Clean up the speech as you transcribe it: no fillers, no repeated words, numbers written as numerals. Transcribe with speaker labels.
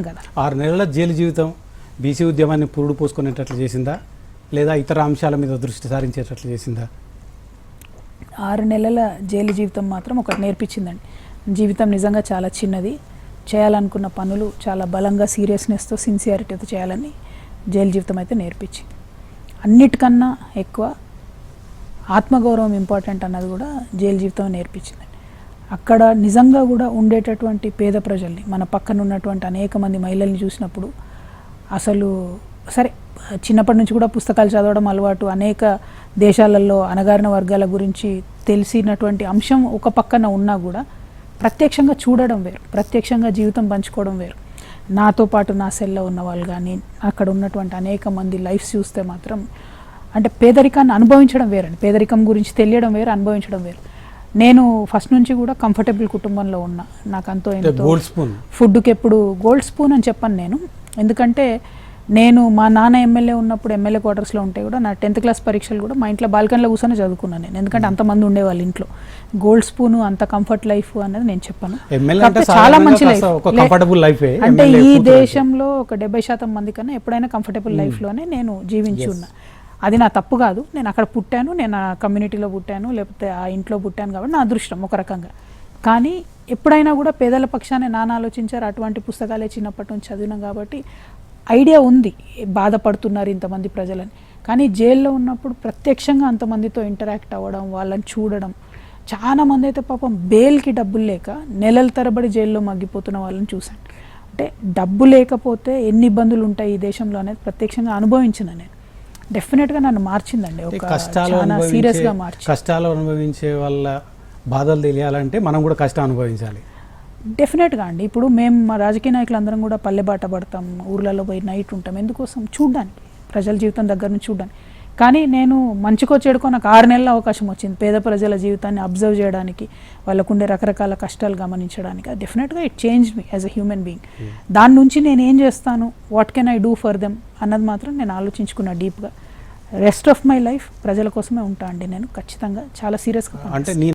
Speaker 1: కదా.
Speaker 2: 6 నెలల జైలు జీవితం బీసీ ఉద్యమాన్ని పురుడు పోసుకునేటట్లు చేసిందా, లేదా ఇతర అంశాల మీద దృష్టి సారించేటట్లు చేసిందా?
Speaker 1: 6 నెలల జైలు జీవితం మాత్రం ఒకటి నేర్పించిందండి. జీవితం నిజంగా చాలా చిన్నది, చేయాలనుకున్న పనులు చాలా బలంగా సీరియస్నెస్తో సిన్సియారిటీతో చేయాలని జైలు జీవితం అయితే నేర్పించింది. అన్నిటికన్నా ఎక్కువ ఆత్మగౌరవం ఇంపార్టెంట్ అన్నది కూడా జైలు జీవితం నేర్పించిందండి. అక్కడ నిజంగా కూడా ఉండేటటువంటి పేద ప్రజల్ని, మన పక్కన ఉన్నటువంటి అనేక మంది మహిళల్ని చూసినప్పుడు అసలు సరే చిన్నప్పటి నుంచి కూడా పుస్తకాలు చదవడం అలవాటు, అనేక దేశాలలో అణగారిన వర్గాల గురించి తెలిసినటువంటి అంశం ఒక పక్కన ఉన్నా కూడా ప్రత్యక్షంగా చూడడం వేరు, ప్రత్యక్షంగా జీవితం పంచుకోవడం వేరు. నాతో పాటు నా సెల్లో ఉన్న వాళ్ళు కానీ అక్కడ ఉన్నటువంటి అనేక మంది లైఫ్స్ చూస్తే మాత్రం అంటే పేదరికాన్ని అనుభవించడం వేరండి. పేదరికం గురించి తెలియడం వేరు, అనుభవించడం వేరు. నేను ఫస్ట్ నుంచి కూడా కంఫర్టబుల్ కుటుంబంలో ఉన్నా. నాకు అంతో ఎంతో ఫుడ్కి ఎప్పుడు గోల్డ్ స్పూన్ అని చెప్పాను నేను. ఎందుకంటే నేను మా నాన్న ఎమ్మెల్యే ఉన్నప్పుడు ఎమ్మెల్యే క్వార్టర్స్లో ఉంటే కూడా నా 10th క్లాస్ పరీక్షలు కూడా మా ఇంట్లో బాల్కనీలో కూర్చొని చదువుకున్నాను నేను. ఎందుకంటే అంతమంది ఉండేవాళ్ళు ఇంట్లో. గోల్డ్ స్పూన్ అంత కంఫర్ట్ లైఫ్ అనేది నేను చెప్పాను. చాలా మంచి లైఫ్ అంటే ఈ దేశంలో ఒక 70% మంది కన్నా ఎప్పుడైనా కంఫర్టబుల్ లైఫ్లోనే నేను జీవించి ఉన్నా. అది నా తప్పు కాదు. నేను అక్కడ పుట్టాను, నేను ఆ కమ్యూనిటీలో పుట్టాను, లేకపోతే ఆ ఇంట్లో పుట్టాను కాబట్టి నా అదృష్టం ఒక రకంగా. కానీ ఎప్పుడైనా కూడా పేదల పక్షాన్ని నాన్న ఆలోచించారు. అటువంటి పుస్తకాలే చిన్నప్పటి నుంచి చదివినాం కాబట్టి ఐడియా ఉంది బాధపడుతున్నారు ఇంతమంది ప్రజలని. కానీ జైల్లో ఉన్నప్పుడు ప్రత్యక్షంగా అంతమందితో ఇంటరాక్ట్ అవ్వడం, వాళ్ళని చూడడం. చాలా మంది అయితే పాపం బెయిల్కి డబ్బులు లేక నెలల తరబడి జైల్లో మగ్గిపోతున్న వాళ్ళని చూశాను. అంటే డబ్బు లేకపోతే ఎన్ని ఇబ్బందులు ఉంటాయి ఈ దేశంలో అనేది ప్రత్యక్షంగా అనుభవించిన నేను. డెఫినెట్గా నన్ను మార్చిందండి, ఒక చాలా సీరియస్గా మార్చి.
Speaker 2: కష్టాలు అనుభవించే వాళ్ళ బాధలు తెలియాలంటే మనం కూడా కష్టం అనుభవించాలి.
Speaker 1: డెఫినెట్గా అండి. ఇప్పుడు మేము మా రాజకీయ నాయకులు అందరం కూడా పల్లె బాట పడతాం, ఊర్లలో పోయి నైట్ ఉంటాం. ఎందుకోసం? చూడడానికి, ప్రజల జీవితం దగ్గర నుంచి చూడడానికి. కానీ నేను మంచికో చెడుకో నాకు 6 నెలల అవకాశం వచ్చింది పేద ప్రజల జీవితాన్ని అబ్జర్వ్ చేయడానికి, వాళ్ళకుండే రకరకాల కష్టాలు గమనించడానికి. డెఫినెట్గా it change me as a human being. దాని నుంచి నేను ఏం చేస్తాను, what can I do for them అన్నది మాత్రం నేను ఆలోచించుకున్నా డీప్గా. రెస్ట్ ఆఫ్ మై లైఫ్ ప్రజల కోసమే ఉంటా అండి నేను ఖచ్చితంగా, చాలా సీరియస్గా.
Speaker 2: అంటే